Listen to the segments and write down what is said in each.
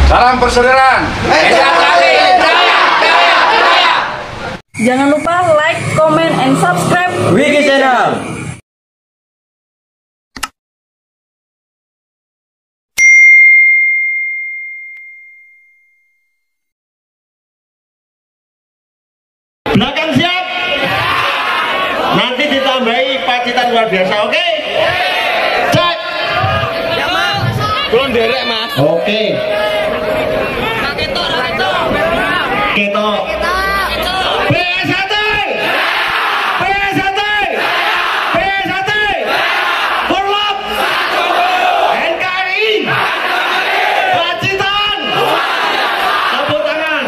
Salam persaudaraan. Jangan lupa like, comment, and subscribe Wiki Channel. Belakang siap. Nanti ditambahi pacitan luar biasa, oke? Cek. Belum derek, Mas. Oke. Ketok. PS1. PS1. PS1. Forlop. NKRI. Pacitan. Tepuk tangan.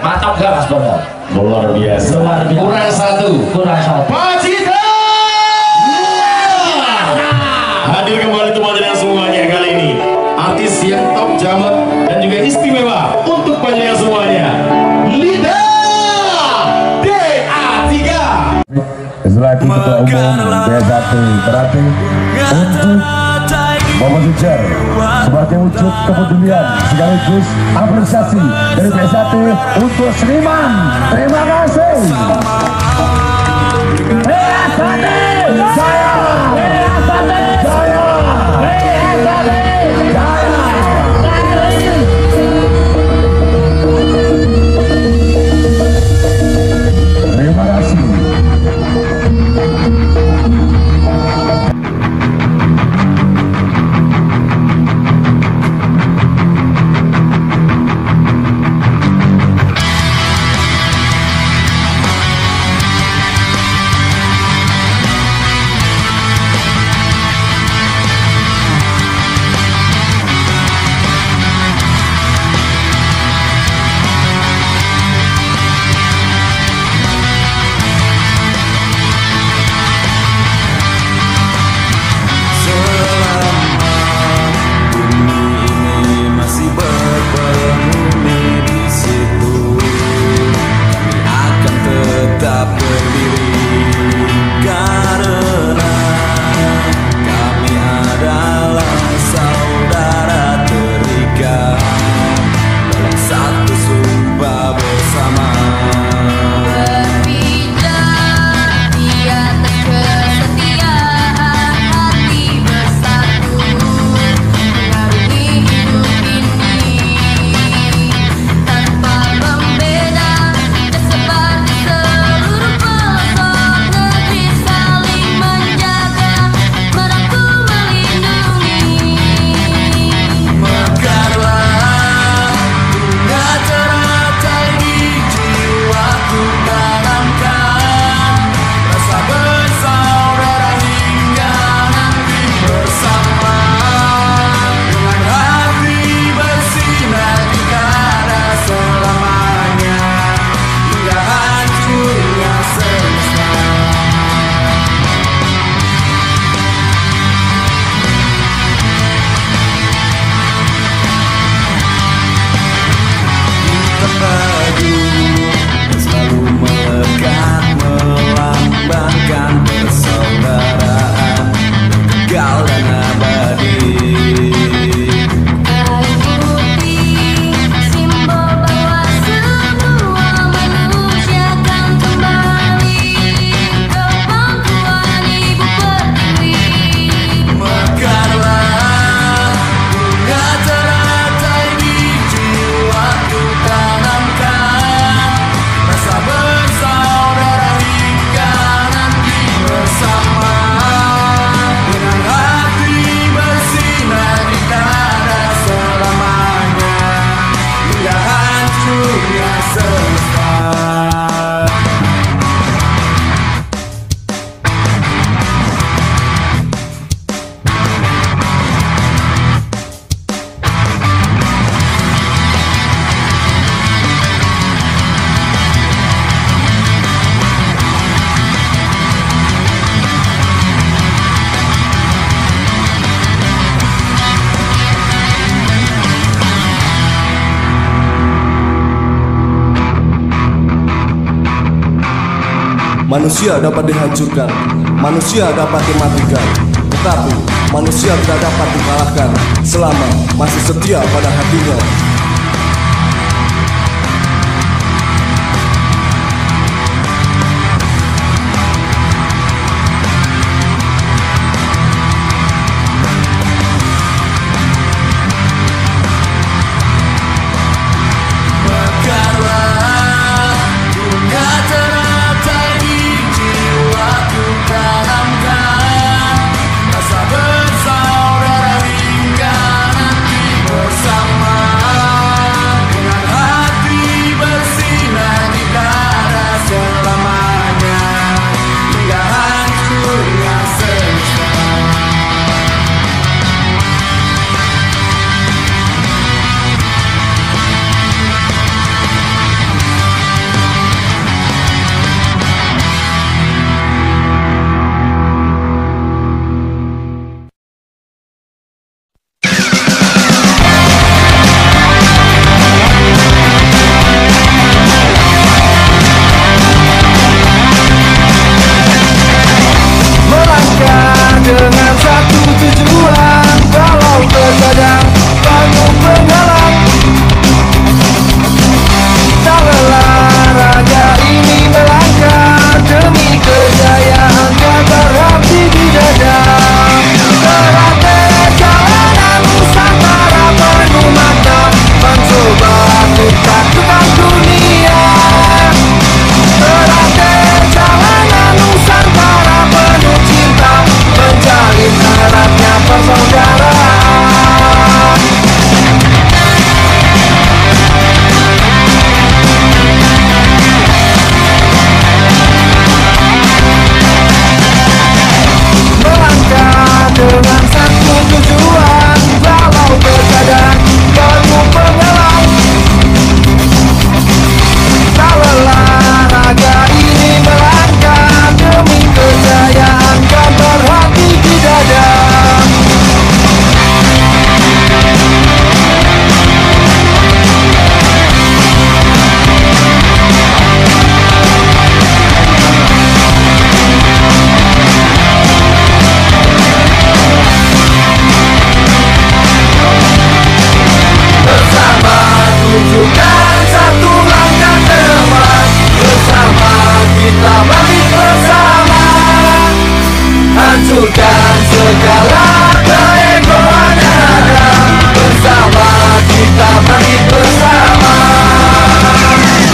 Mantap gak Mas Bondol? Luar biasa. Kurang satu. Pacitan. Hadir kembali teman-teman semuanya kali ini. Artis yang top jamet dan juga istimewa untuk panjenengan semuanya. Lida DA3. Selaku Ketua Umum B1 berarti untuk Bapak Sujar sebagai wujud kepedulian sekaligus apresiasi dari B1 untuk seniman. Terima kasih. Terima kasih. Manusia dapat dihancurkan, manusia dapat dimatikan, tetapi manusia tidak dapat dikalahkan selama masih setia pada hatinya. Dengan satu tujuan, walau terkadang penuh penghalang, tak lelah raga ini melangkah demi kejayaan yang berhenti di dada. Teratai jalanan Nusantara penuh mata, mencoba untuk takutkan dunia. Teratai jalanan Nusantara penuh cinta, menjalin eratnya persaudaraan. Melangkah dengan satu tujuan, walau terkadang penuh penghalang, tak lelah raga ini melangkah demi kejayaan dan berhati di dada. Bersama tunjukkan satu langkah ke depan, bersama kita bangkit bersama, hancurkan segala keegoan yang ada. Bersama kita bangkit bersama.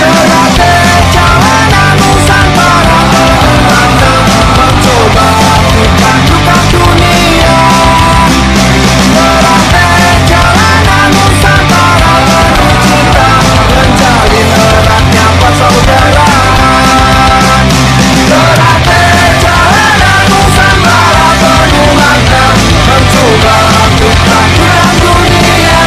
Teratai jalanan Nusantara penuh mata, mencoba untuk takutkan dunia. Teratai jalanan Nusantara penuh cinta, menjalin eratnya persaudaraan. Teratai jalanan Nusantara penuh mata, mencoba untuk takutkan dunia.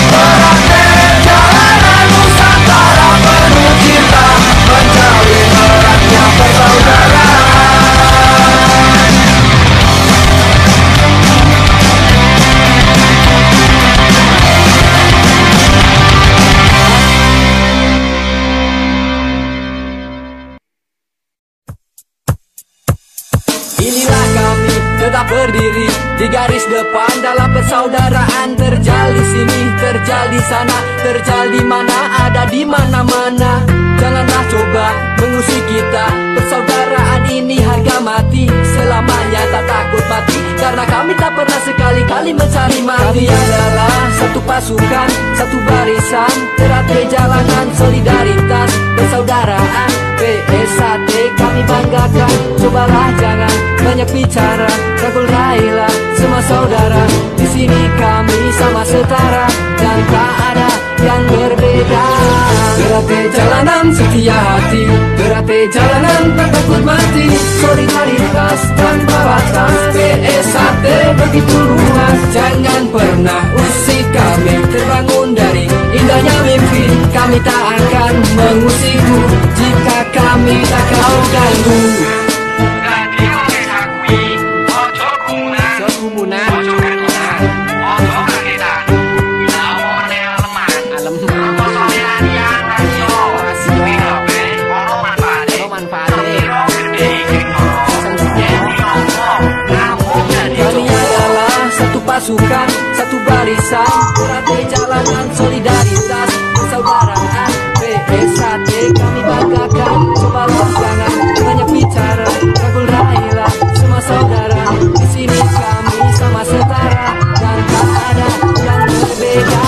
Teratai jalanan Nusantara penuh cinta, menjalin eratnya persaudaraan. Inilah kami tetap berdiri di garis depan dalam persaudaraan. Terjal di sini, terjal di sana, terjal di mana, ada di mana-mana. Janganlah coba mengusik kita, persaudaraan ini harga mati. Selamanya tak takut mati, karena kami tak pernah sekali-kali mencari mati. Kami adalah satu pasukan, satu barisan, teratai jalanan solidaritas persaudaraan. PSAT kami banggakan, cobalah jangan banyak bicara, rangkul raihlah semua saudara. Di sini kami sama setara dan tak ada yang berbeda. Teratai jalanan setia hati, teratai jalanan tak takut mati. Solidaritas tanpa batas, PSAT begitu luas. Jangan pernah usik kami, terbangun dari indahnya mimpi. Kami tak akan mengusirmu jika kami tak kau ganggu. pasukan, satu barisan, berarti jalanan solidaritas, persaudaraan, PSAT kami banggakan. Cobalah jangan banyak bicara, rangkul raihlah semua saudara. Di sini kami sama setara dan tak ada yang berbeda.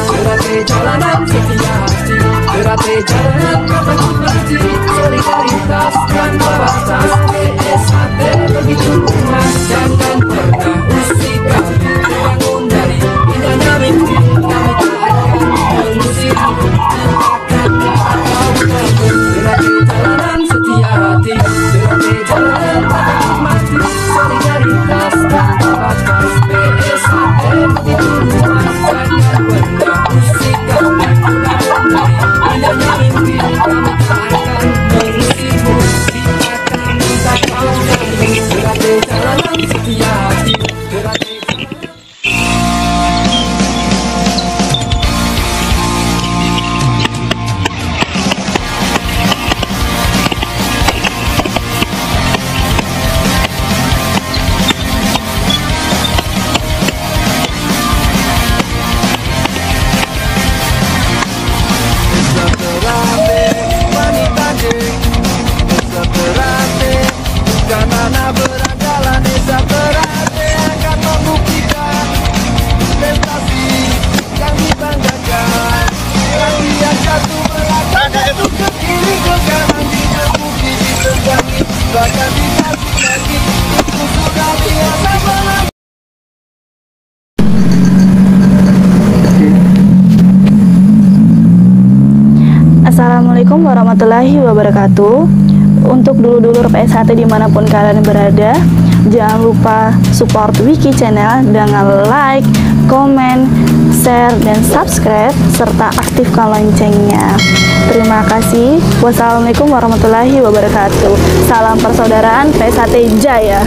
Berarti jalanan setia hati, berarti jalanan takut mati, solidaritas tanpa batas. PSAT begitu kuat, jangan pernah usik kami bangun dari indahnya mimpi. Kami tak akan mengusir, takkan atau takut. Berarti jalanan setia hati, berarti jalanan takut mati, solidaritas tanpa batas. PSAT begitu kuat, jangan pernah usik kami bangun dari indahnya mimpi. Kami tak akan mengusirmu, takkan minta kau lagi. Berarti jalanan setia hati, berarti Assalamualaikum warahmatullahi wabarakatuh. Untuk dulur-dulur PSAT dimanapun kalian berada, jangan lupa support Wiki Channel dengan like, komen, share, dan subscribe, serta aktifkan loncengnya. Terima kasih. Wassalamualaikum warahmatullahi wabarakatuh. Salam persaudaraan PSAT Jaya.